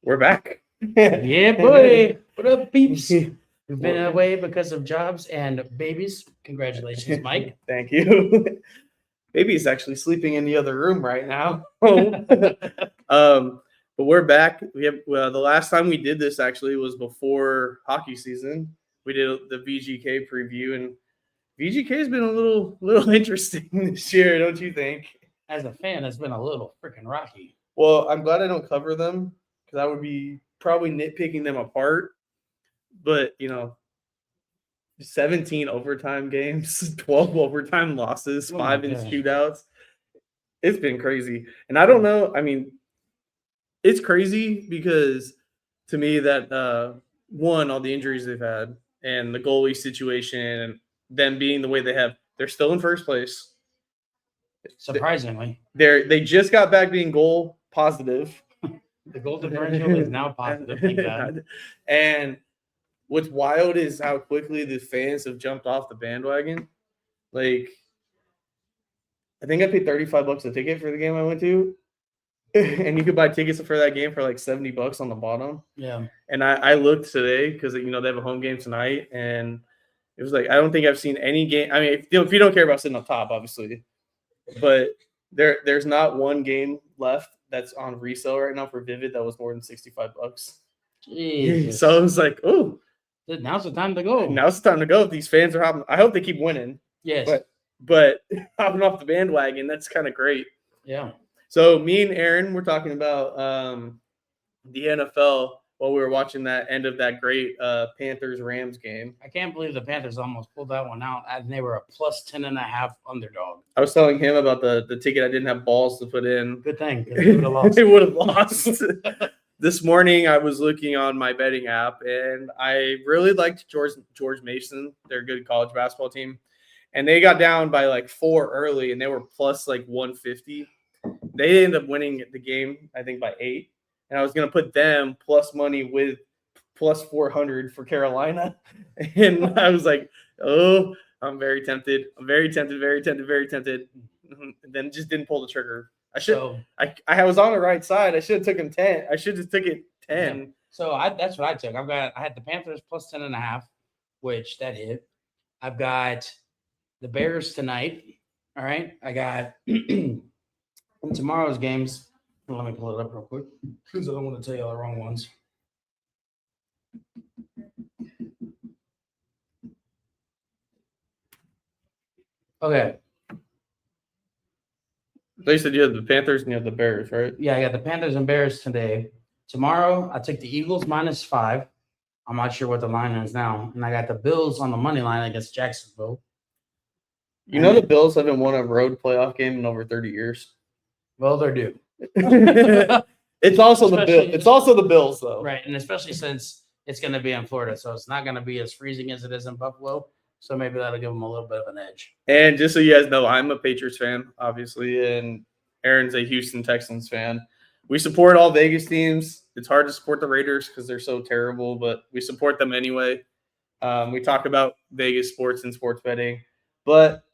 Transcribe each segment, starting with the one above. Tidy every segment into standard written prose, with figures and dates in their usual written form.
We're back. Yeah, boy. What up, peeps? We've been away because of jobs and babies. Congratulations, Mike. Thank you. Baby's actually sleeping in the other room right now. But we're back. We have the last time we did this actually was before hockey season. We did the VGK preview, and VGK has been a little interesting this year, don't you think? As a fan, it's been a little freaking rocky. Well, I'm glad I don't cover them because I would be probably nitpicking them apart. But 17 overtime games, 12 overtime losses, Oh my 5 in gosh. shootouts. It's been crazy. And I don't know. I mean, it's crazy because to me that one, all the injuries they've had and the goalie situation and them being the way they have, they're still in first place. Surprisingly, They just got back being goal positive. the goal differential is now positive. Thank God. And what's wild is how quickly the fans have jumped off the bandwagon. Like, I think I paid $35 a ticket for the game I went to, and you could buy tickets for that game for like $70 on the bottom. Yeah. And I looked today because they have a home game tonight, and it was like I don't think I've seen any game. I mean, if you don't care about sitting up top, obviously, but there's not one game left that's on resale right now for Vivid that was more than $65. Jesus. So I was like, oh, Now's the time to go. now's the time to go. If these fans are hopping, I hope they keep winning. Yes. But hopping off the bandwagon, that's kind of great. Yeah. So me and Aaron were talking about the NFL while we were watching that end of that great Panthers-Rams game. I can't believe the Panthers almost pulled that one out, and they were a plus 10.5 underdog. I was telling him about the ticket I didn't have balls to put in. Good thing, because they would have lost. They would have lost. This morning, I was looking on my betting app, and I really liked George Mason. They're a good college basketball team. And they got down by like 4 early, and they were plus like 150. They ended up winning the game, I think, by 8. And I was going to put them plus money with plus 400 for Carolina. And I was like, oh, I'm very tempted. I'm very tempted, very tempted, very tempted. And then just didn't pull the trigger. I was on the right side. I should have taken 10. I should have took it 10. Yeah. So that's what I took. I had the Panthers plus 10.5, which that hit. I've got the Bears tonight. All right. I got tomorrow's games. Let me pull it up real quick because I don't want to tell you all the wrong ones. Okay. They said you had the Panthers and you had the Bears, right? Yeah, I got the Panthers and Bears today. Tomorrow, I took the Eagles -5. I'm not sure what the line is now. And I got the Bills on the money line against Jacksonville. You know the Bills haven't won a road playoff game in over 30 years. Well, they're due. It's also the Bills, though. Right, and especially since it's going to be in Florida, so it's not going to be as freezing as it is in Buffalo. So maybe that'll give them a little bit of an edge. And just so you guys know, I'm a Patriots fan, obviously, and Aaron's a Houston Texans fan. We support all Vegas teams. It's hard to support the Raiders because they're so terrible, but we support them anyway. We talk about Vegas sports and sports betting, but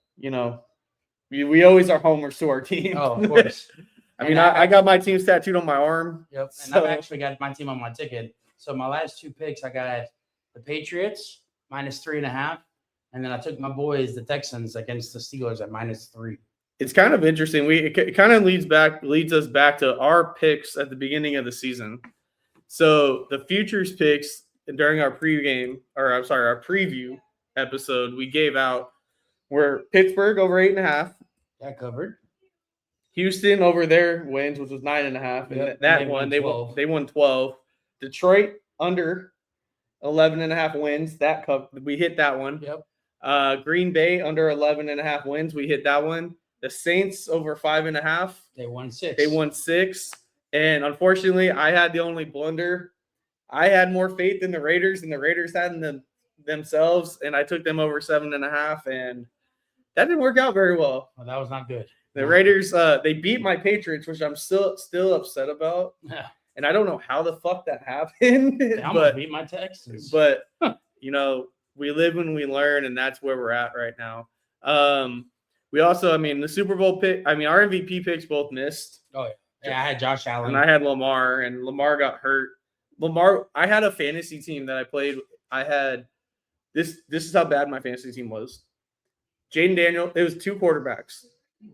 we always are homers to our team. Oh, of course. I mean, I got my teams tattooed on my arm. Yep, and I've actually got my team on my ticket. So my last 2 picks, I got the Patriots -3.5, and then I took my boys, the Texans, against the Steelers at -3. It's kind of interesting. It kind of leads us back to our picks at the beginning of the season. So the futures picks during our our preview episode we gave out were Pittsburgh over 8.5. That covered. Houston over their wins, which was 9.5, and Yep, that they one won they won 12. Detroit under 11.5 wins. That we hit that one. Yep. Green Bay under 11.5 wins. We hit that one. The Saints over 5.5. They won 6. They won 6. And unfortunately, I had the only blunder. I had more faith in the Raiders than the Raiders had in themselves, and I took them over 7.5, and that didn't work out very well. Well, that was not good. The Raiders, they beat my Patriots, which I'm still upset about. Yeah. And I don't know how the fuck that happened. They almost beat my Texans. But, we live and we learn, and that's where we're at right now. We also, the Super Bowl pick, our MVP picks both missed. Oh, yeah. Yeah, I had Josh Allen. and I had Lamar, and Lamar got hurt. I had a fantasy team that I played. I had this is how bad my fantasy team was. Jaden Daniels, it was 2 quarterbacks.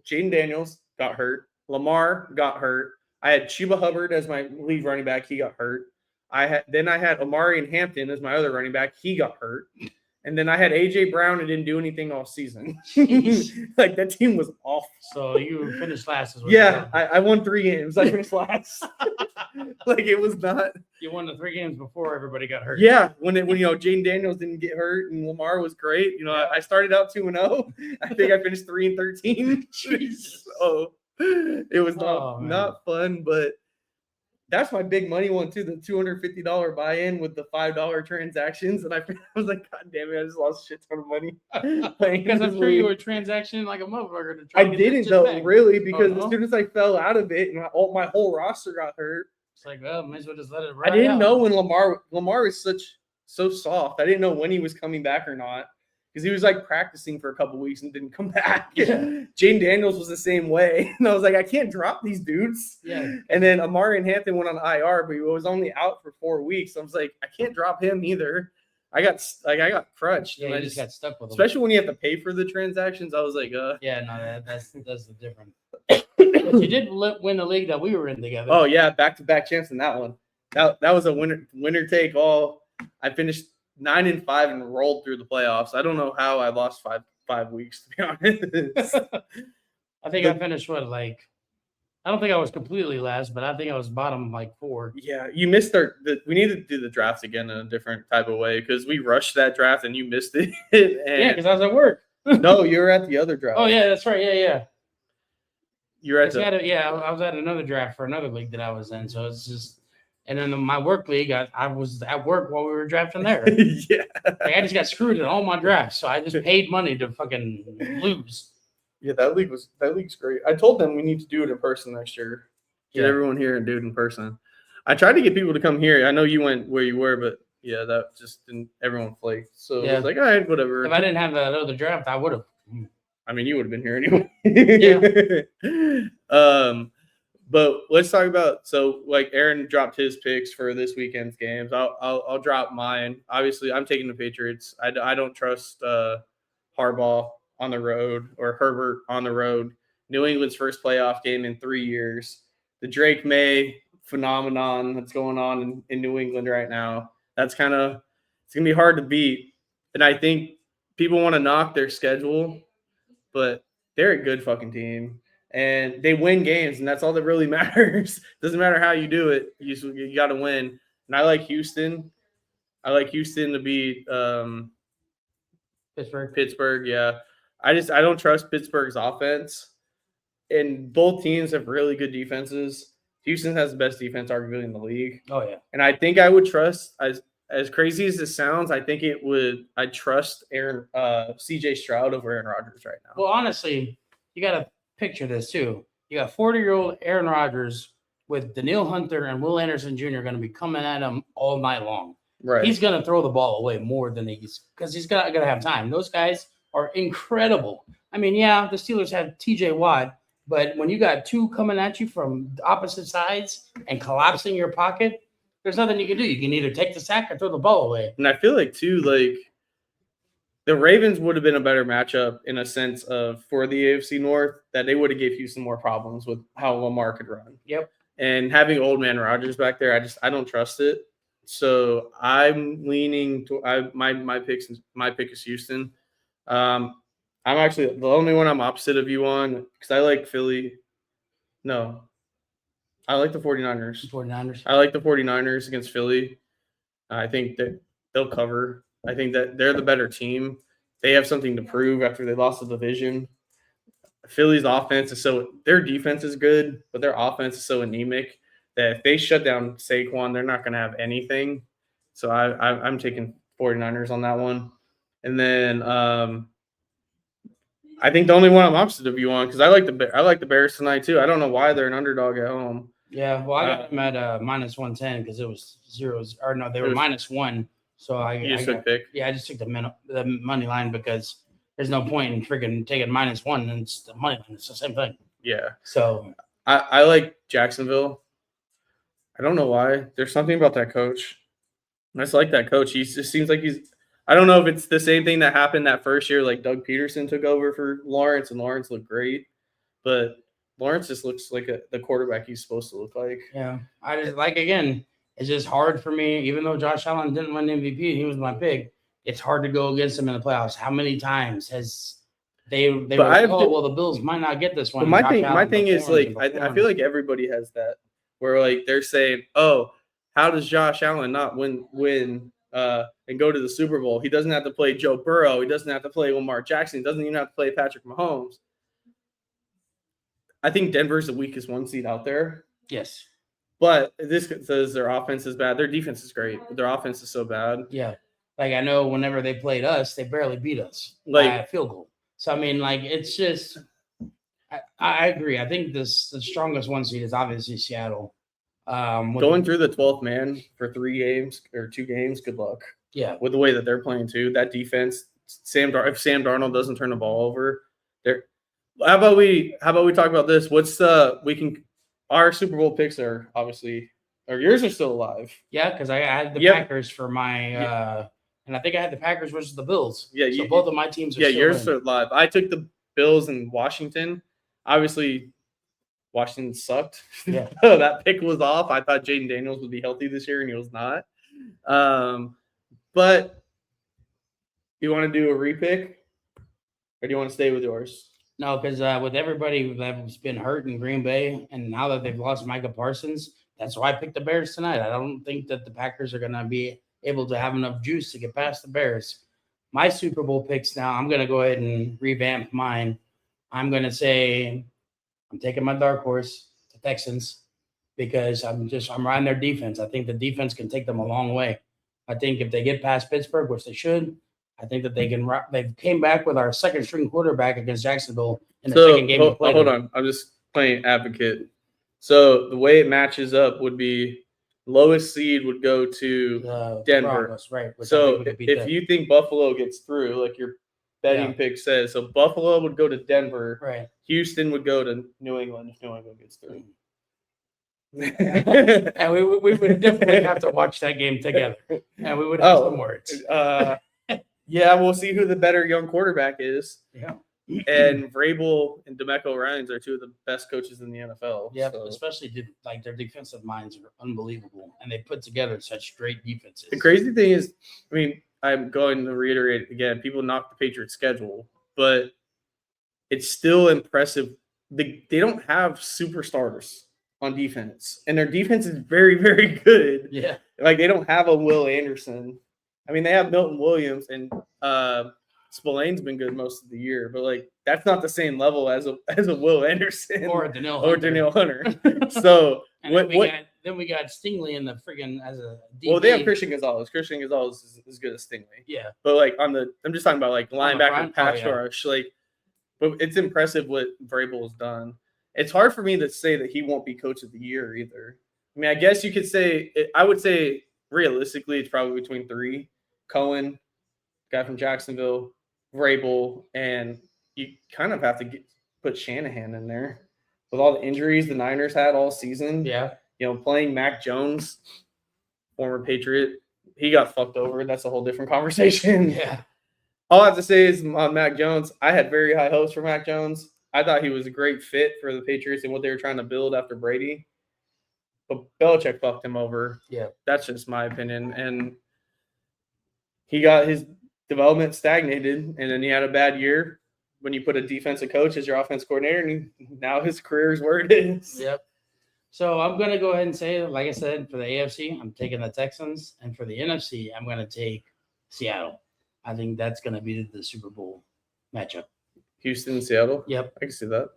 Jaden Daniels got hurt. Lamar got hurt. I had Chuba Hubbard as my lead running back. He got hurt. I had Amari and Hampton as my other running back. He got hurt. And then I had AJ Brown and didn't do anything all season. Like that team was awful. So you finished last as well. Yeah, I won 3 games. I finished last. Like it was not. You won the 3 games before everybody got hurt. Yeah, when Jaden Daniels didn't get hurt and Lamar was great. I started out 2-0. I think I finished 3-13. So it was not fun, but that's my big money one too. The $250 buy-in with the $5 transactions, and I was like, God damn it! I just lost a shit ton of money. Because I'm sure you were transactioning like a motherfucker to try. I didn't though, really, because Uh-huh. as soon as I fell out of it, and my whole roster got hurt. It's like, well, might as well just let it ride I didn't out. know when Lamar was so soft. I didn't know when he was coming back or not, because he was like practicing for a couple weeks and didn't come back. Yeah. Jaden Daniels was the same way, and I was like, I can't drop these dudes. Yeah. And then Amari and Hampton went on IR, but he was only out for 4 weeks. I was like, I can't drop him either. I got crutched. Yeah, and you I just got stuck with them. especially when you have to pay for the transactions. I was like, Yeah, no, that's the difference. But you did win the league that we were in together. Oh yeah, back-to-back champs in that one. That was a winner take all. I finished 9-5 and rolled through the playoffs. I don't know how I lost five weeks, to be honest. I think I finished I don't think I was completely last, but I think I was bottom 4. Yeah, you missed we need to do the draft again in a different type of way, because we rushed that draft and you missed it. Yeah, because I was at work. No, you were at the other draft. Oh yeah, that's right. Yeah. You were at I was at another draft for another league that I was in. So it's just, and then my work league, I was at work while we were drafting there. Yeah. I just got screwed in all my drafts, so I just paid money to fucking lose. Yeah, that league's great. I told them we need to do it in person next year. Get everyone here and do it in person. I tried to get people to come here. I know you went where you were, but yeah, that just didn't. Everyone flaked. So I was like, all right, whatever. If I didn't have that other draft, I would have. I mean, you would have been here anyway. Yeah. But let's talk about, so like Aaron dropped his picks for this weekend's games. I'll drop mine. Obviously, I'm taking the Patriots. I don't trust Harbaugh on the road or Herbert on the road. New England's first playoff game in 3 years. The Drake May phenomenon that's going on in New England right now. It's gonna be hard to beat. And I think people want to knock their schedule, but they're a good fucking team. And they win games, and that's all that really matters. Doesn't matter how you do it. You got to win. And I like Houston. I like Houston to beat Pittsburgh, yeah. I don't trust Pittsburgh's offense. And both teams have really good defenses. Houston has the best defense arguably in the league. Oh yeah. And I think I would trust, as crazy as this sounds, I think I'd trust CJ Stroud over Aaron Rodgers right now. Well, honestly, you got to picture this too. You got 40-year-old Aaron Rodgers with Danielle Hunter and Will Anderson Jr. going to be coming at him all night long. Right. He's going to throw the ball away more than because he's going to have time. Those guys are incredible. I mean, yeah, the Steelers have TJ Watt, but when you got two coming at you from opposite sides and collapsing your pocket, there's nothing you can do. You can either take the sack or throw the ball away. And I feel like too, like the Ravens would have been a better matchup in a sense of for the AFC North, that they would have gave Houston more problems with how Lamar could run. Yep. And having old man Rodgers back there, I don't trust it. So I'm leaning to my pick is Houston. I'm actually the only one I'm opposite of you on because I like Philly. No, I like the 49ers. 49ers. I like the 49ers against Philly. I think that they'll cover. I think that they're the better team. They have something to prove after they lost the division. Philly's offense is their defense is good, but their offense is so anemic that if they shut down Saquon, they're not going to have anything. So I'm taking 49ers on that one. And then I think the only one I'm opposite of you on, because I like the Bears tonight too. I don't know why they're an underdog at home. Yeah, well, I got them at minus 110 because it was zeros. Or no, they were -1. So I took pick. Yeah, I just took the money line because there's no point in freaking taking -1 and it's the money line. It's the same thing. Yeah. So I like Jacksonville. I don't know why. There's something about that coach. I just like that coach. He just seems like he's. I don't know if it's the same thing that happened that first year, like Doug Peterson took over for Lawrence, and Lawrence looked great, but Lawrence just looks like the quarterback he's supposed to look like. Yeah, I just like again. It's just hard for me, even though Josh Allen didn't win MVP, he was my pick. It's hard to go against him in the playoffs. How many times has they were like, oh well, the Bills might not get this one. But my thing is like I feel like everybody has that where like they're saying, oh, how does Josh Allen not win and go to the Super Bowl? He doesn't have to play Joe Burrow. He doesn't have to play Lamar Jackson. He doesn't even have to play Patrick Mahomes. I think Denver's the weakest one seed out there. Yes. But this says their offense is bad. Their defense is great, but their offense is so bad. Yeah. Like I know whenever they played us, they barely beat us by a field goal. So I mean, like it's just I agree. I think the strongest one seed is obviously Seattle. Going through the 12th man for 3 games or 2 games, good luck. Yeah. With the way that they're playing too. That defense, if Sam Darnold doesn't turn the ball over, how about we talk about this? Our Super Bowl picks are obviously, or yours are still alive. Yeah, because I had the Packers for my and I think I had the Packers versus the Bills. Yeah, so both of my teams are still yours are alive. I took the Bills in Washington. Obviously, Washington sucked. Yeah. That pick was off. I thought Jaden Daniels would be healthy this year, and he was not. But you want to do a repick, or do you want to stay with yours? No, because with everybody that's been hurt in Green Bay, and now that they've lost Micah Parsons, that's why I picked the Bears tonight. I don't think that the Packers are going to be able to have enough juice to get past the Bears. My Super Bowl picks now, I'm going to go ahead and revamp mine. I'm going to say I'm taking my dark horse, the Texans, because I'm riding their defense. I think the defense can take them a long way. I think if they get past Pittsburgh, which they should, I think that they can. They came back with our second string quarterback against Jacksonville in the second game. Hold on, I'm just playing advocate. So the way it matches up would be lowest seed would go to Denver, Broncos, right? So if you think Buffalo gets through, like your betting pick says, so Buffalo would go to Denver, right? Houston would go to New England if New England gets through. And we would definitely have to watch that game together, and we would have some words. Yeah, we'll see who the better young quarterback is. Yeah. And Vrabel and DeMeco Ryans are 2 of the best coaches in the NFL. Yeah, so. Especially their defensive minds are unbelievable, and they put together such great defenses. The crazy thing is, I mean, I'm going to reiterate it again. People knock the Patriots' schedule, but it's still impressive. They don't have superstars on defense, and their defense is very, very good. Yeah, like they don't have a Will Anderson. I mean, they have Milton Williams, and Spillane's been good most of the year, but like that's not the same level as a Will Anderson or Danielle Hunter. So then we got Stingley in the friggin' as a DB. Well, they have Christian Gonzalez. Christian Gonzalez is as good as Stingley. Yeah, but like I'm just talking about like linebacker pass rush. Like, but it's impressive what Vrabel has done. It's hard for me to say that he won't be coach of the year either. I mean, I guess you could say I would say realistically it's probably between 3: Cohen, guy from Jacksonville, Vrabel, and you kind of have to put Shanahan in there with all the injuries the Niners had all season. Yeah, playing Mac Jones, former Patriot, he got fucked over. That's a whole different conversation. Yeah. All I have to say is on Mac Jones, I had very high hopes for Mac Jones. I thought he was a great fit for the Patriots and what they were trying to build after Brady. But Belichick fucked him over. Yeah. That's just my opinion. And he got his development stagnated, and then he had a bad year when you put a defensive coach as your offense coordinator, and now his career is where it is. Yep. So I'm going to go ahead and say, like I said, for the AFC, I'm taking the Texans. And for the NFC, I'm going to take Seattle. I think that's going to be the Super Bowl matchup. Houston and Seattle? Yep. I can see that.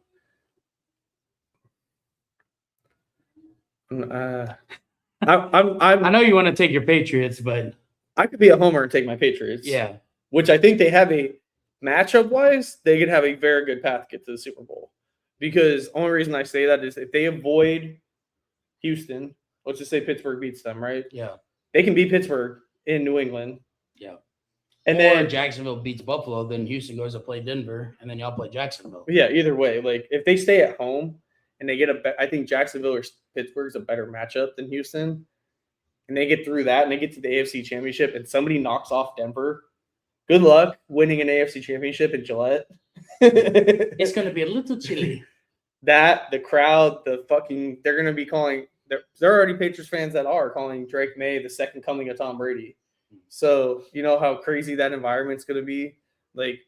I know you want to take your Patriots, but I could be a homer and take my Patriots. Yeah. Which I think they have a matchup-wise, they could have a very good path to get to the Super Bowl. Because the only reason I say that is if they avoid Houston, let's just say Pittsburgh beats them, right? Yeah. They can beat Pittsburgh in New England. Yeah. And then Jacksonville beats Buffalo, then Houston goes to play Denver, and then y'all play Jacksonville. Yeah, either way. Like if they stay at home and they get I think Jacksonville or Pittsburgh's a better matchup than Houston, and they get through that and they get to the AFC Championship, and somebody knocks off Denver. Good luck winning an AFC Championship in Gillette. It's going to be a little chilly. That the crowd, they're going to be calling. There are already Patriots fans that are calling Drake May the second coming of Tom Brady. So you know how crazy that environment's going to be. Like,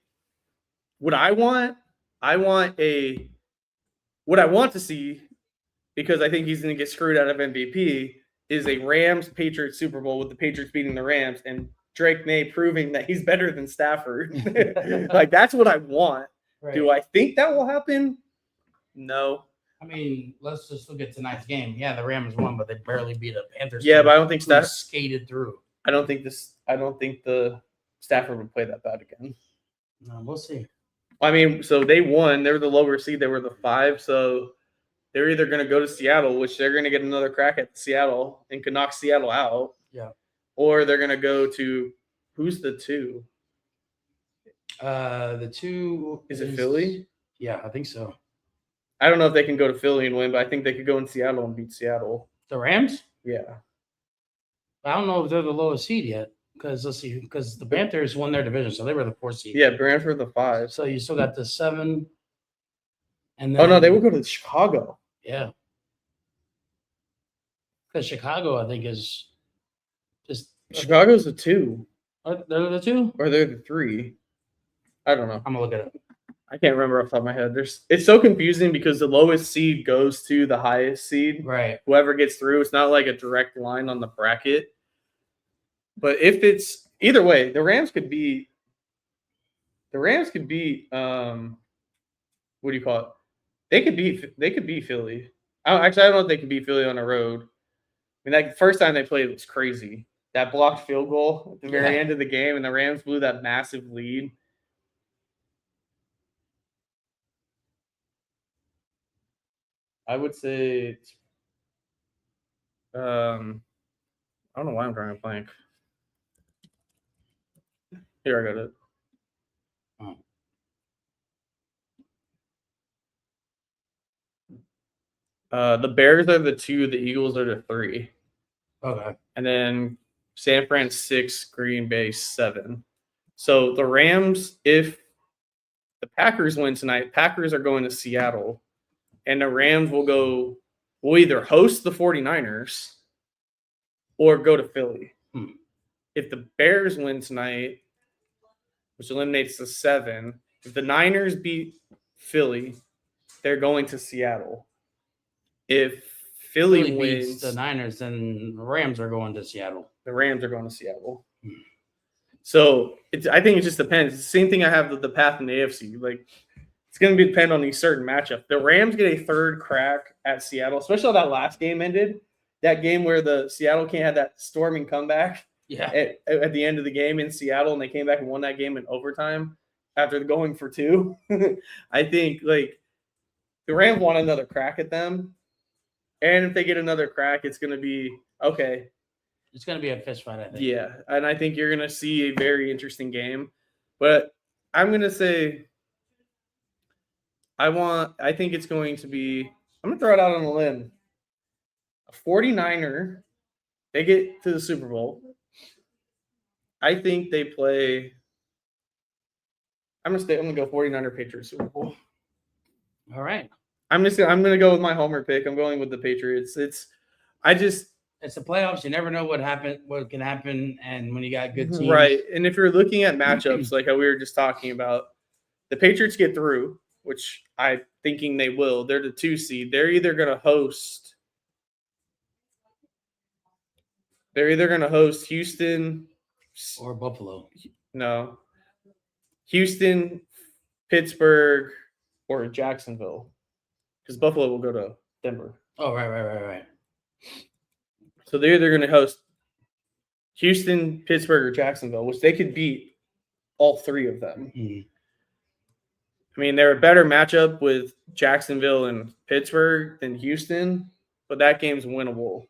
what I want to see, because I think he's going to get screwed out of MVP, is a Rams-Patriots Super Bowl with the Patriots beating the Rams and Drake May proving that he's better than Stafford. Like, that's what I want. Right. Do I think that will happen? No. I mean, let's just look at tonight's game. Yeah, the Rams won, but they barely beat a Panthers. Yeah, but I don't think Stafford skated through. I don't think the Stafford would play that bad again. No, we'll see. I mean, so they won. They were the lower seed. They were the 5. So they're either going to go to Seattle, which they're going to get another crack at Seattle and could knock Seattle out. Yeah. Or they're going to go to who's the 2? The 2 is it Philly? Yeah, I think so. I don't know if they can go to Philly and win, but I think they could go in Seattle and beat Seattle. The Rams? Yeah. I don't know if they're the lowest seed yet, because the Panthers won their division, so they were the 4th seed. Yeah, Rams were the 5. So you still got the 7. And then, no, they would go to Chicago. Yeah. Because Chicago, I think, is just Chicago's the 2. They're the 2? Or they're the 3. I don't know. I'm gonna look at it. I can't remember off the top of my head. It's so confusing because the lowest seed goes to the highest seed. Right. Whoever gets through, it's not like a direct line on the bracket. But if it's either way, the Rams could be what do you call it? They could beat Philly. I don't know if they could beat Philly on the road. I mean, that first time they played was crazy. That blocked field goal at the very end of the game, and the Rams blew that massive lead. I would say, I don't know why I'm drawing a blank. Here, I got it. The Bears are the 2, the Eagles are the 3. Okay. And then San Fran 6, Green Bay 7. So the Rams, if the Packers win tonight, Packers are going to Seattle. And the Rams will either host the 49ers or go to Philly. If the Bears win tonight, which eliminates the 7, if the Niners beat Philly, they're going to Seattle. If Philly wins beats the Niners, then the Rams are going to Seattle. The Rams are going to Seattle. So I think it just depends. It's the same thing I have with the path in the AFC. Like, it's going to depend on these certain matchups. The Rams get a third crack at Seattle, especially how that last game ended. That game where the Seattle can't have that storming comeback at the end of the game in Seattle, and they came back and won that game in overtime after going for 2. I think, like, the Rams want another crack at them. And if they get another crack, it's going to be okay. It's going to be a fist fight, I think. Yeah, and I think you're going to see a very interesting game. But I'm going to say I think it's going to be – I'm going to throw it out on a limb. A 49er, they get to the Super Bowl. I think they play – I'm going to go 49er Patriots Super Bowl. All right. I'm going to go with my homer pick. I'm going with the Patriots. It's the playoffs. You never know what can happen, and when you got good teams. Right. And if you're looking at matchups like how we were just talking about, the Patriots get through, which I'm thinking they will. They're the 2 seed. They're either going to host Houston or Buffalo. No. Houston, Pittsburgh, or Jacksonville. Because Buffalo will go to Denver. Oh, right. So they're either going to host Houston, Pittsburgh, or Jacksonville, which they could beat all 3 of them. Mm-hmm. I mean, they're a better matchup with Jacksonville and Pittsburgh than Houston, but that game's winnable.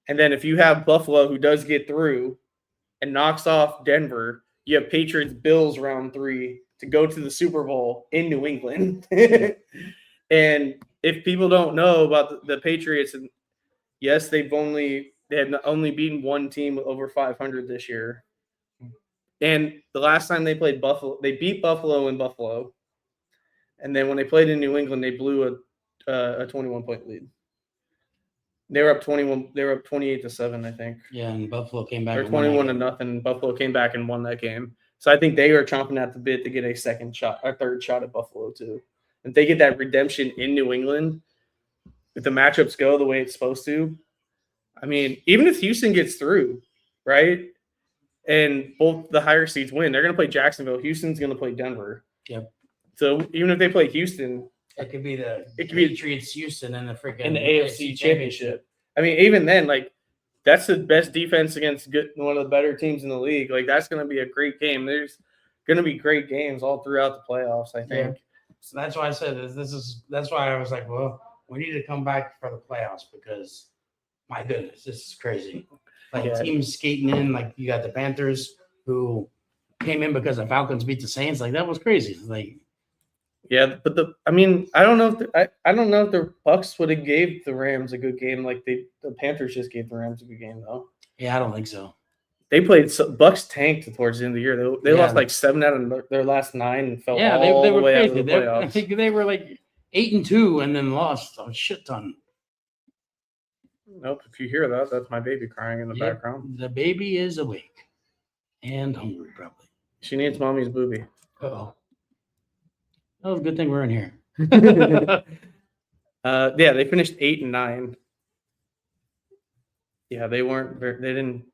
And then if you have Buffalo, who does get through and knocks off Denver, you have Patriots-Bills round 3 to go to the Super Bowl in New England. And if people don't know about the Patriots, and yes, they have only beaten one team over 500 this year. And the last time they played Buffalo, they beat Buffalo in Buffalo. And then when they played in New England, they blew a 21-point lead. They were up 21. They were up 28-7, I think. Yeah, and Buffalo came back. Or 21-0. Buffalo came back and won that game. So I think they are chomping at the bit to get a third shot at Buffalo too. If they get that redemption in New England, if the matchups go the way it's supposed to, I mean, even if Houston gets through, right, and both the higher seeds win, they're going to play Jacksonville. Houston's going to play Denver. Yep. So even if they play Houston, it could be the Patriots, Houston, and the freaking in the AFC Championship. I mean, even then, like, that's the best defense against one of the better teams in the league. Like, that's going to be a great game. There's going to be great games all throughout the playoffs, I think. Yeah. So that's why I said that's why I was like, well, we need to come back for the playoffs because, my goodness, this is crazy. Like, teams skating in, like, you got the Panthers who came in because the Falcons beat the Saints. Like, that was crazy. Like, yeah, but I don't know if I don't know if the Bucks would have gave the Rams a good game like the Panthers just gave the Rams a good game though. Yeah, I don't think so. They played Bucks tanked towards the end of the year. They lost like 7 out of their last 9 and fell all the way out of the playoffs. I think they were like 8-2 and then lost a shit ton. Nope. If you hear that, that's my baby crying in the background. The baby is awake and hungry, probably. She needs mommy's booby. Oh. That was a good thing we're in here. Yeah, they finished 8-9. Yeah, they didn't.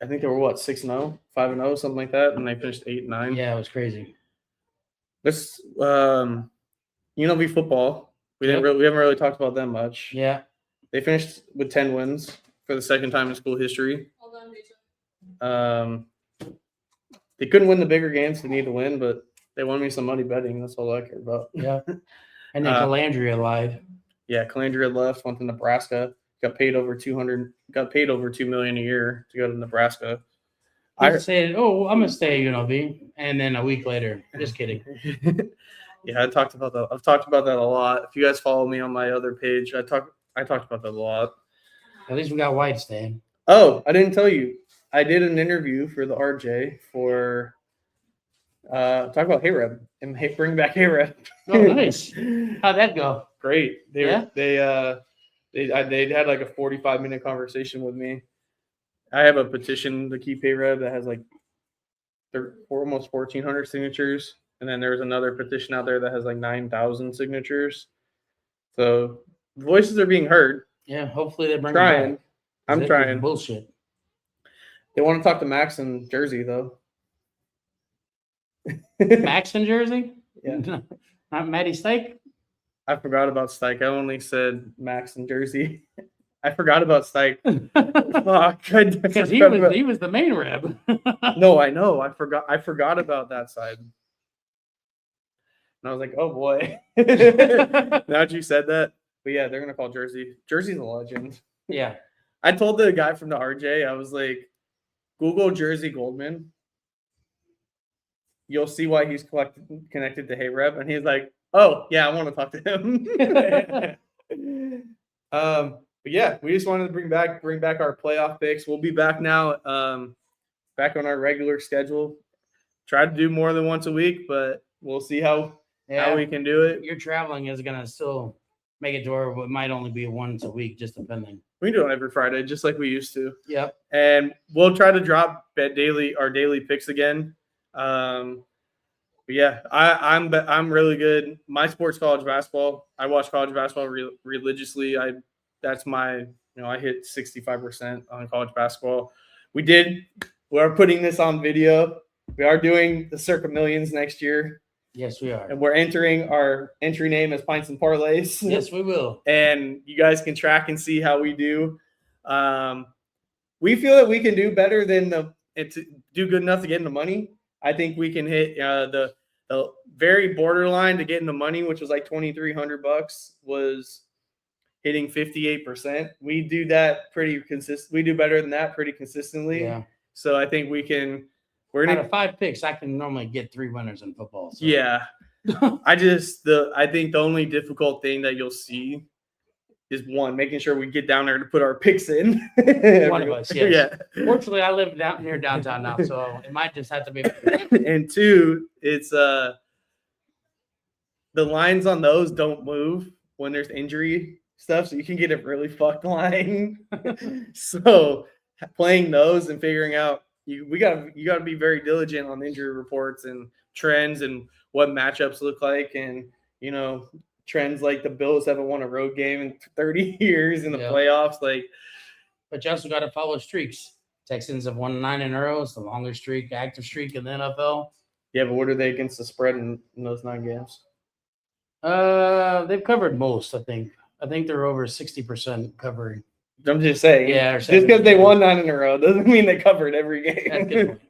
I think they were 6-0, 5-0, something like that, and they finished 8-9. Yeah, it was crazy. This UNLV football. We haven't really talked about them much. Yeah, they finished with 10 wins for the second time in school history. They couldn't win the bigger games they need to win, but they won me some money betting. That's all I care about. Yeah. And then Calandria live. Yeah, Calandria left, went to Nebraska. Got paid over $2 million a year to go to Nebraska. I said, "Oh, I'm gonna stay at UNLV," and then a week later, just kidding. Yeah, I talked about that. I've talked about that a lot. If you guys follow me on my other page, I talked about that a lot. At least we got White staying. Oh, I didn't tell you. I did an interview for the RJ for talk about Hayreb and bring back Hayreb. Oh, nice. How'd that go? Great. They had like a 45-minute conversation with me. I have a petition to keep Hayreb that has like almost 1,400 signatures, and then there's another petition out there that has like 9,000 signatures. So voices are being heard. Yeah, hopefully they bring trying. It back. I'm trying. Bullshit. They want to talk to Max in Jersey though. Max in Jersey? Yeah. Not Matty Stike? I forgot about Stike. I only said Max in Jersey. I forgot about Stike. Because he was the main reb. No, I know. I forgot about that side. And I was like, oh boy. Now that you said that. But yeah, they're gonna call Jersey. Jersey's a legend. Yeah. I told the guy from the RJ, I was like, Google Jersey Goldman. You'll see why he's connected to Hayreb. And he's like, oh, yeah, I want to talk to him. But yeah, we just wanted to bring back our playoff picks. We'll be back now, back on our regular schedule. Try to do more than once a week, but we'll see how we can do it. Your traveling is going to still make it to where it might only be once a week, just depending. We do it every Friday, just like we used to. Yep. And we'll try to drop our daily picks again. But yeah, I'm really good. My sport's college basketball. I watch college basketball religiously. I hit 65% on college basketball. We are putting this on video. We are doing the Circa Millions next year. Yes, we are. And we're entering our entry name as Pints and Parlays. Yes, we will. And you guys can track and see how we do. We feel that we can do better than do good enough to get in the money. I think we can hit the very borderline to get in the money, which was like $2,300, was hitting 58%. We do that pretty consistent. We do better than that pretty consistently. Yeah. So I think we can. Out of 5 picks, I can normally get 3 winners in football. So. Yeah. I think the only difficult thing that you'll see is one, making sure we get down there to put our picks in. One of us, yes. Yeah. Fortunately, I live down near downtown now, so it might just have to be. And two, it's the lines on those don't move when there's injury stuff, so you can get a really fucked line. So playing those and figuring out you gotta be very diligent on injury reports and trends and what matchups look like, and trends like the Bills haven't won a road game in 30 years in the playoffs. Like, but you also got to follow streaks. Texans have won 9 in a row. It's the longest streak, active streak in the NFL. Yeah, but what are they against the spread in those 9 games? They've covered most, I think. I think they're over 60% covering. I'm just saying. Yeah. Just because they won 9 in a row doesn't mean they covered every game. That's a good point.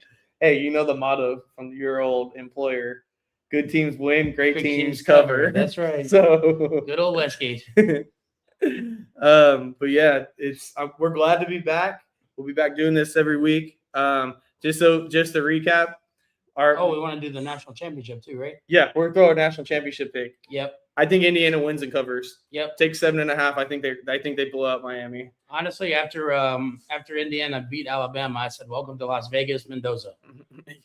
Hey, you know the motto from your old employer: good teams win, great teams cover. That's right. So good old Westgate. But yeah, we're glad to be back. We'll be back doing this every week. Just to recap, we want to do the national championship too, right? Yeah, we're throwing a national championship pick. Yep. I think Indiana wins and covers. Yep. Take 7.5. I think they blow out Miami. Honestly, after Indiana beat Alabama, I said, "Welcome to Las Vegas, Mendoza."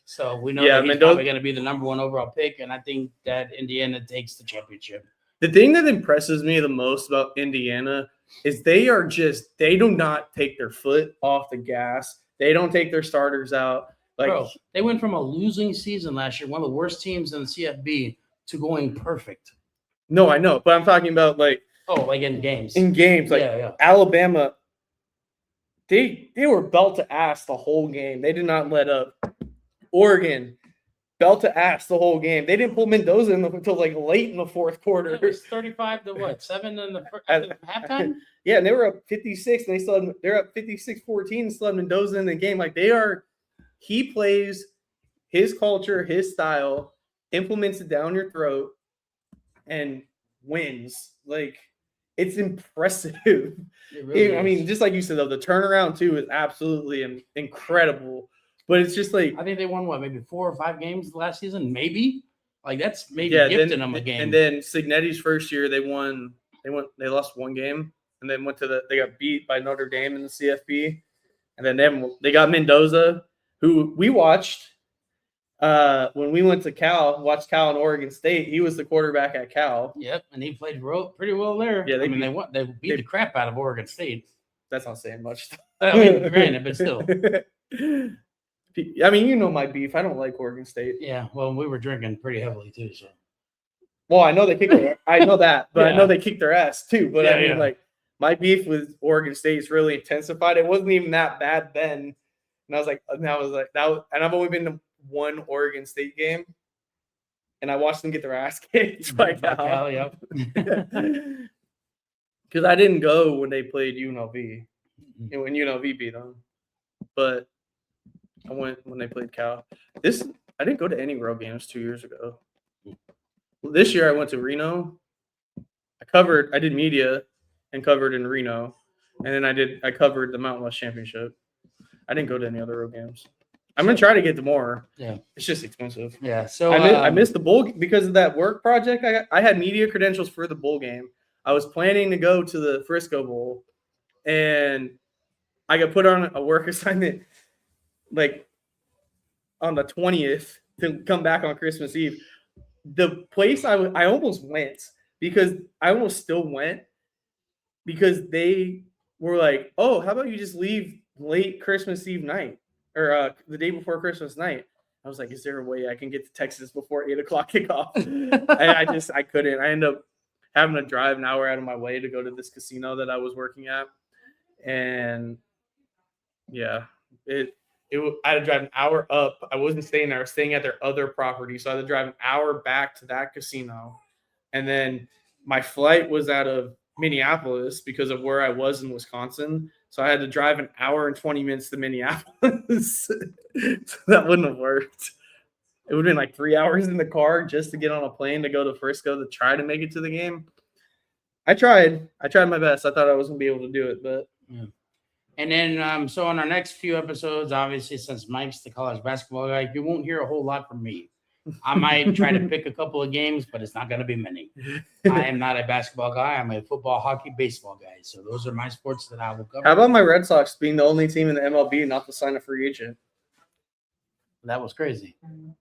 So we know that he's probably going to be the number 1 overall pick, and I think that Indiana takes the championship. The thing that impresses me the most about Indiana is they do not take their foot off the gas. They don't take their starters out. Bro, they went from a losing season last year, one of the worst teams in the CFB, to going perfect. No, I know, but I'm talking about like in games. In games, like Alabama, they were belt to ass the whole game. They did not let up. Oregon, belt to ass the whole game. They didn't pull Mendoza until like late in the fourth quarter. It was 35 to 7 in the halftime? Yeah, and they were up 56, and they're up 56-14 and still had Mendoza in the game. Like he plays his culture, his style, implements it down your throat, and wins. Like, it's impressive. It really is. I mean, just like you said, though, the turnaround too is absolutely incredible. But it's just like, I think they won maybe 4 or 5 games last season, maybe. Like, that's maybe gifting them a game. And then Cignetti's first year, they lost 1 game, and then they got beat by Notre Dame in the CFP, and then they got Mendoza, who we watched. When we went to watched Cal and Oregon State, he was the quarterback at Cal. Yep, and he played pretty well there. Yeah, they beat the crap out of Oregon State. That's not saying much. I mean, granted, but still. I mean, my beef. I don't like Oregon State. Yeah, well, we were drinking pretty heavily too. So. Well, I know they kicked I know that, but I know they kicked their ass too. But I mean, like, my beef with Oregon State is really intensified. It wasn't even that bad then, and I was like, and I've only been to 1 Oregon State game, and I watched them get their ass kicked by Cal. Yep. Because I didn't go when they played UNLV, and when UNLV beat them, but I went when they played Cal. I didn't go to any road games 2 years ago. This year I went to Reno. I did media and covered in Reno, and then I covered the Mountain West Championship. I didn't go to any other road games. I'm gonna try to get to more. Yeah, it's just expensive. Yeah, so I missed the bowl because of that work project. I had media credentials for the bowl game. I was planning to go to the Frisco Bowl, and I got put on a work assignment like on the 20th to come back on Christmas Eve. The place I almost went because I almost still went because they were like, "Oh, how about you just leave late Christmas Eve night?" Or the day before Christmas night. I was like, is there a way I can get to Texas before 8 o'clock kickoff? I couldn't. I ended up having to drive an hour out of my way to go to this casino that I was working at. And yeah, I had to drive an hour up. I wasn't staying there. I was staying at their other property. So I had to drive an hour back to that casino. And then my flight was out of Minneapolis because of where I was in Wisconsin. So I had to drive an hour and 20 minutes to Minneapolis. So that wouldn't have worked. It would have been like 3 hours in the car just to get on a plane to go to Frisco to try to make it to the game. I tried my best. I thought I was going to be able to do it, but yeah. And then, so on our next few episodes, obviously, since Mike's the college basketball guy, you won't hear a whole lot from me. I might try to pick a couple of games, but it's not going to be many. I am not a basketball guy. I'm a football, hockey, baseball guy. So those are my sports that I will cover. How about my Red Sox being the only team in the MLB not to sign a free agent? That was crazy.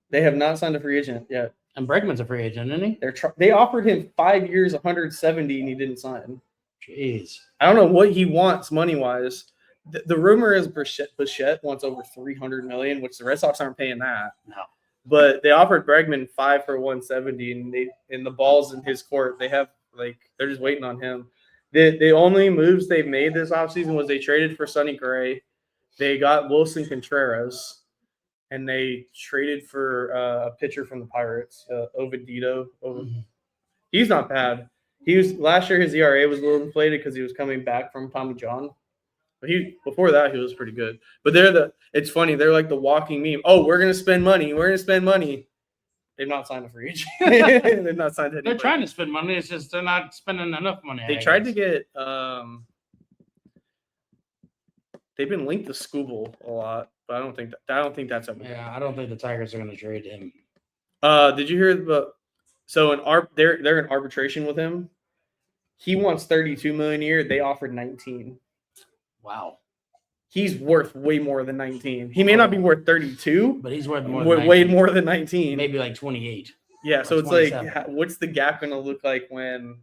They have not signed a free agent yet. And Bregman's a free agent, isn't he? They offered him 5 years, 170, and he didn't sign. Jeez. I don't know what he wants money wise. The rumor is Bichette wants over $300 million, which the Red Sox aren't paying that. No. But they offered Bregman 5 for 170, and the ball's in his court. They're just waiting on him. The only moves they've made this offseason was they traded for Sonny Gray, they got Wilson Contreras, and they traded for a pitcher from the Pirates, Ovidito. Mhm. He's not bad. He was last year. His ERA was a little inflated because he was coming back from Tommy John. But before that, he was pretty good. But it's funny. They're like the walking meme. Oh, we're gonna spend money. We're gonna spend money. They've not signed a free agent. They've not signed anybody. They're trying to spend money. It's just they're not spending enough money. They tried to get. They've been linked to Scooble a lot, but I don't think that's a. Yeah, I don't think the Tigers are going to trade him. Did you hear about? So they're in arbitration with him. He wants $32 million a year. They offered 19. Wow. He's worth way more than 19. He may not be worth 32, but he's worth more. Way more than 19. Maybe like 28. Yeah, so it's 27. like, what's the gap going to look like when?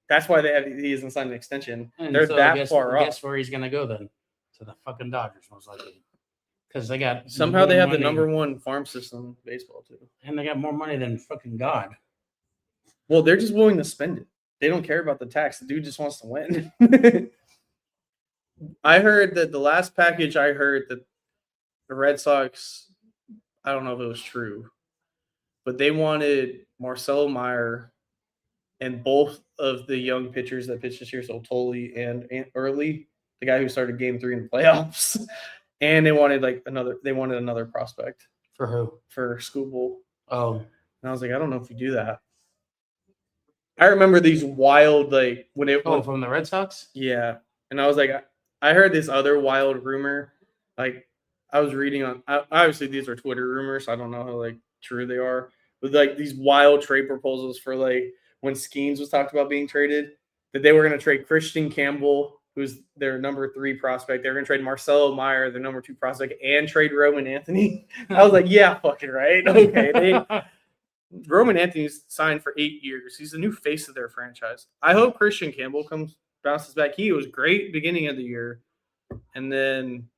That's why he hasn't signed an extension. And They're so that far off. Guess where he's going to go then? To the fucking Dodgers, most likely. Because they got somehow they have the number one farm system in baseball too, and they got more money than fucking God. Well, they're just willing to spend it. They don't care about the tax. The dude just wants to win. I heard that the last package I heard that the Red Sox, I don't know if it was true, but they wanted Marcelo Meyer and both of the young pitchers that pitched this year, so Tolley and Early, the guy who started Game 3 in the playoffs, and they wanted another prospect. For who? For Scooble. Oh. And I was like, I don't know if you do that. I remember these wild, like, when it went from the Red Sox? Yeah. And I was like, I heard this other wild rumor. Like, I was reading on, obviously these are Twitter rumors, so I don't know how, like, true they are. But, like, these wild trade proposals for, like, when Skeens was talked about being traded, that they were going to trade Christian Campbell, who's their number 3 prospect. They were going to trade Marcelo Meyer, their number 2 prospect, and trade Roman Anthony. I was like, yeah, fucking right. Okay. Roman Anthony's signed for 8 years. He's the new face of their franchise. I hope Christian Campbell bounces back. He was great beginning of the year and then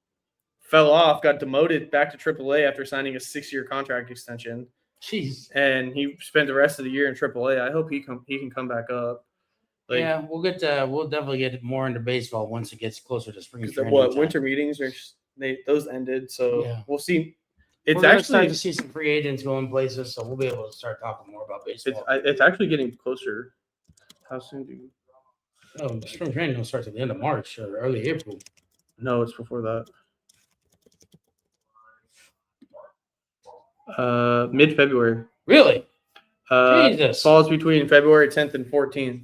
fell off, got demoted back to AAA after signing a 6-year contract extension. Jeez. And he spent the rest of the year in AAA. I hope he can come back up. Like, yeah, we'll definitely get more into baseball once it gets closer to spring training. Winter meetings those ended, so yeah. We'll see. We're actually starting to see some free agents going places, so we'll be able to start talking more about baseball. It's actually getting closer. How soon do you? Oh, spring training will start at the end of March or early April. No, it's before that. Mid-February. Really? Jesus. Falls between February 10th and 14th.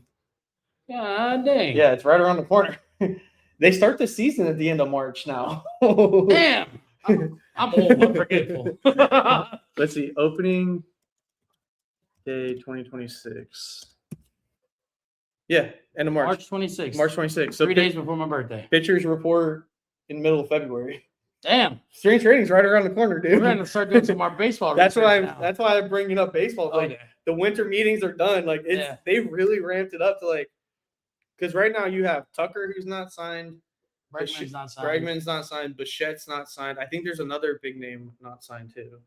God dang. Yeah, it's right around the corner. They start the season at the end of March now. Damn. I'm old but forgetful. Let's see. Opening day 2026. Yeah, end of March. March 26th. March 26th. So 3 days before my birthday. Pitchers report in the middle of February. Damn. Spring training's right around the corner, dude. We're going to start doing some more baseball. That's why I'm bringing up baseball. Okay. Like the winter meetings are done. Like they really ramped it up to like, because right now you have Tucker who's not signed. Bregman's not signed. Bregman's not signed. Bichette's not signed. I think there's another big name not signed too.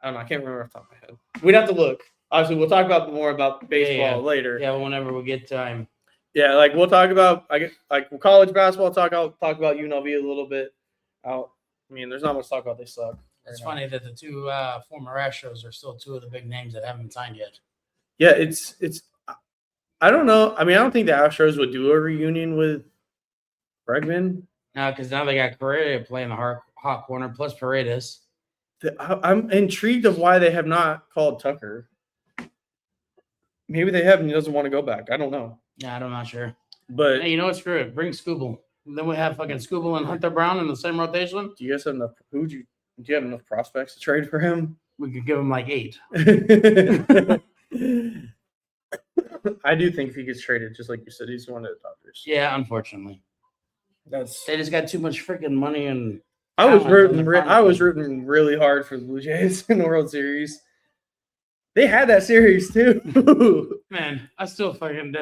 I don't know. I can't remember off the top of my head. We'd have to look. Obviously, we'll talk about more about baseball later. Yeah, whenever we get time. Yeah, like we'll talk about college basketball. Talk about UNLV a little bit. I mean, there's not much to talk about. They suck. It's funny that the two former Astros are still two of the big names that haven't been signed yet. Yeah, it's. I don't know. I mean, I don't think the Astros would do a reunion with Bregman. No, because now they got Correa playing the hot corner plus Paredes. I'm intrigued of why they have not called Tucker. Maybe they have and he doesn't want to go back. I don't know. Yeah, I'm not sure. But hey, you know what? Screw it. Bring Scooble. And then we have fucking Scooble and Hunter Brown in the same rotation. Do you guys have enough? Do you have enough prospects to trade for him? we could give him like 8. I do think if he gets traded, just like you said, he's one of the Dodgers. Yeah, unfortunately, That's. they just got too much freaking money and. I was talent in rooting. the I was farm rooting really hard for the Blue Jays in the World Series. They had that series too. Man, that's still from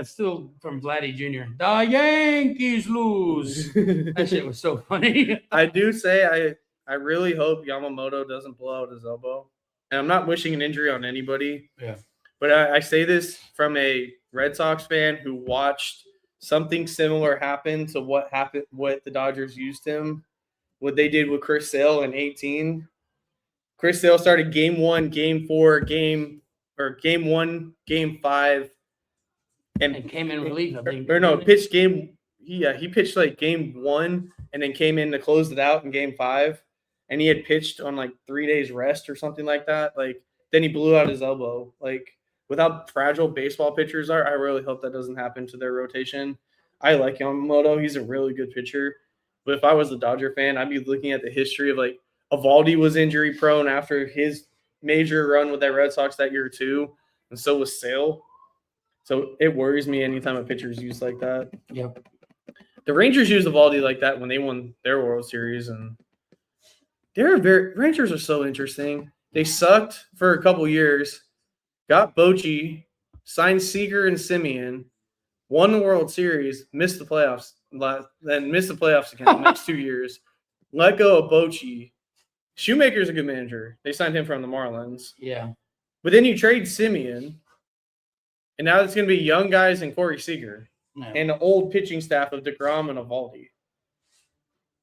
Vladdy Jr. The Yankees lose. That shit was so funny. I do say I really hope Yamamoto doesn't blow out his elbow. And I'm not wishing an injury on anybody. Yeah. But I say this from a Red Sox fan who watched something similar happen to what the Dodgers used him, what they did with Chris Sale in 2018. Chris Sale started game 1, game 4, game 1, game 5. And came in relief, I think. Pitched game. He pitched like game 1 and then came in to close it out in game 5. And he had pitched on like 3 days rest or something like that. Like then he blew out his elbow. Like with how fragile baseball pitchers are, I really hope that doesn't happen to their rotation. I like Yamamoto. He's a really good pitcher. But if I was a Dodger fan, I'd be looking at the history of like Eovaldi was injury prone after his major run with that Red Sox that year too. And so was Sale. So it worries me anytime a pitcher is used like that. Yep. The Rangers used Eovaldi like that when they won their World Series, and Rangers are so interesting. They sucked for a couple years, got Bochy, signed Seager and Simeon, won the World Series, missed the playoffs, then missed the playoffs again the next 2 years. Let go of Bochy. Shoemaker's a good manager. They signed him from the Marlins. Yeah. But then you trade Simeon, and now it's going to be young guys and Corey Seager. No. And the old pitching staff of DeGrom and Eovaldi.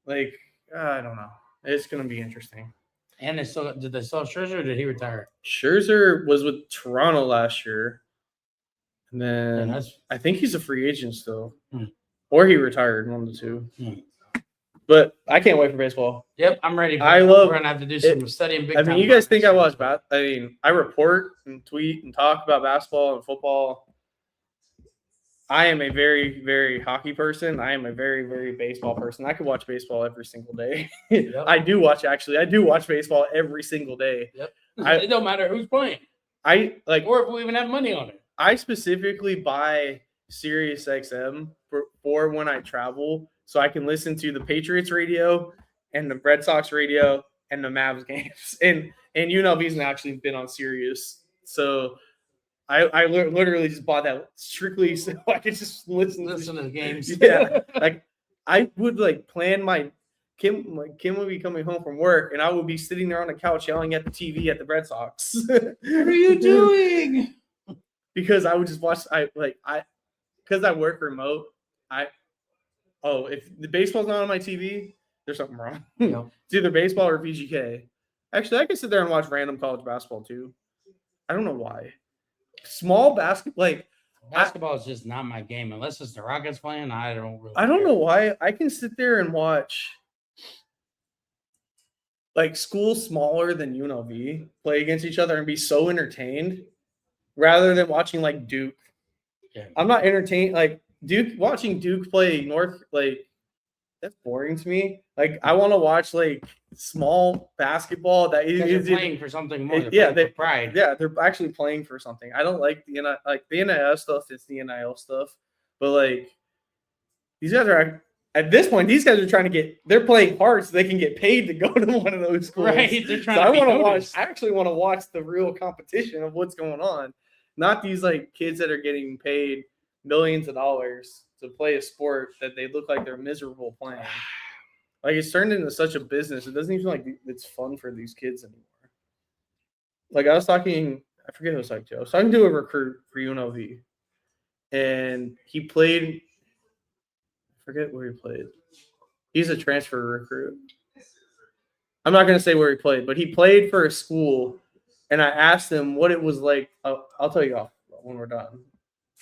Like, I don't know. It's going to be interesting. And did they sell Scherzer or did he retire? Scherzer was with Toronto last year. And then Yeah, I think he's a free agent still. Hmm. Or he retired, one of the two. Hmm. But I can't wait for baseball. Yep, I'm ready. We're going to have to do some studying. I mean, you guys think I watch I report and tweet and talk about basketball and football. I am a very, very hockey person. I am a very, very baseball person. I could watch baseball every single day. Yep. I do watch baseball every single day. Yep. I- It don't matter who's playing Or if we even have money on it. I specifically buy Sirius XM for when I travel so I can listen to the Patriots radio and the Red Sox radio and the Mavs games. And UNLV's actually been on Sirius. So I literally just bought that strictly so I could just listen to the games. Yeah. Like I would like plan my Kim would be coming home from work and I would be sitting there on the couch yelling at the TV at the Red Sox. What are you doing? Because I would just watch because I work remote, if the baseball's not on my TV, there's something wrong. Yep. It's either baseball or VGK. Actually, I can sit there and watch random college basketball too. I don't know why. Small basketball, Basketball is just not my game unless it's the Rockets playing. I don't know why. I can sit there and watch schools smaller than UNLV play against each other and be so entertained rather than watching Duke. Yeah. I'm not entertained watching Duke play North. That's boring to me. I want to watch small basketball that is playing for something more. They're pride. Yeah, they're actually playing for something. I don't like the NIL stuff. It's the NIL stuff, but these guys are at this point. These guys are trying to they're playing hard so they can get paid to go to one of those schools. Right. They're trying so to I want to watch. noticed. I actually want to watch the real competition of what's going on, not these kids that are getting paid millions of dollars to play a sport that they look like they're miserable playing. It's turned into such a business. It doesn't even feel like it's fun for these kids anymore. I was talking, I forget who I was talking to. I was talking to a recruit for UNLV, and he played. I forget where he played. He's a transfer recruit. I'm not going to say where he played, but he played for a school, and I asked him what it was like. I'll tell you off when we're done.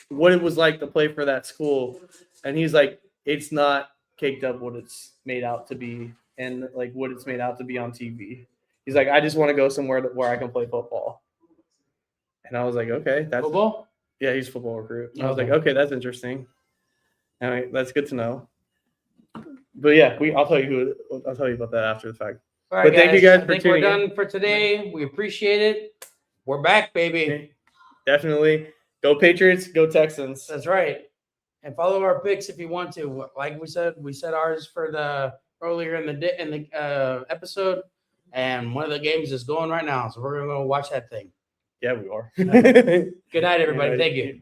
What it was like to play for that school, and he's like, it's not caked up what it's made out to be and what it's made out to be on TV. He's like, I just want to go somewhere where I can play football. And I was like, okay, that's football. Yeah, he's a football recruit. And I was Okay. like, okay, that's interesting. And that's good to know. But yeah, I'll tell you about that after the fact. All right, But thank you guys I for think we're tuning in. done for today. We appreciate it. We're back, baby. Definitely. Go Patriots, go Texans. That's right. And follow our picks if you want to. Like we said ours for the earlier in the episode, and one of the games is going right now. So we're gonna go watch that thing. Yeah, we are. Good night, everybody. Alrighty. Thank you.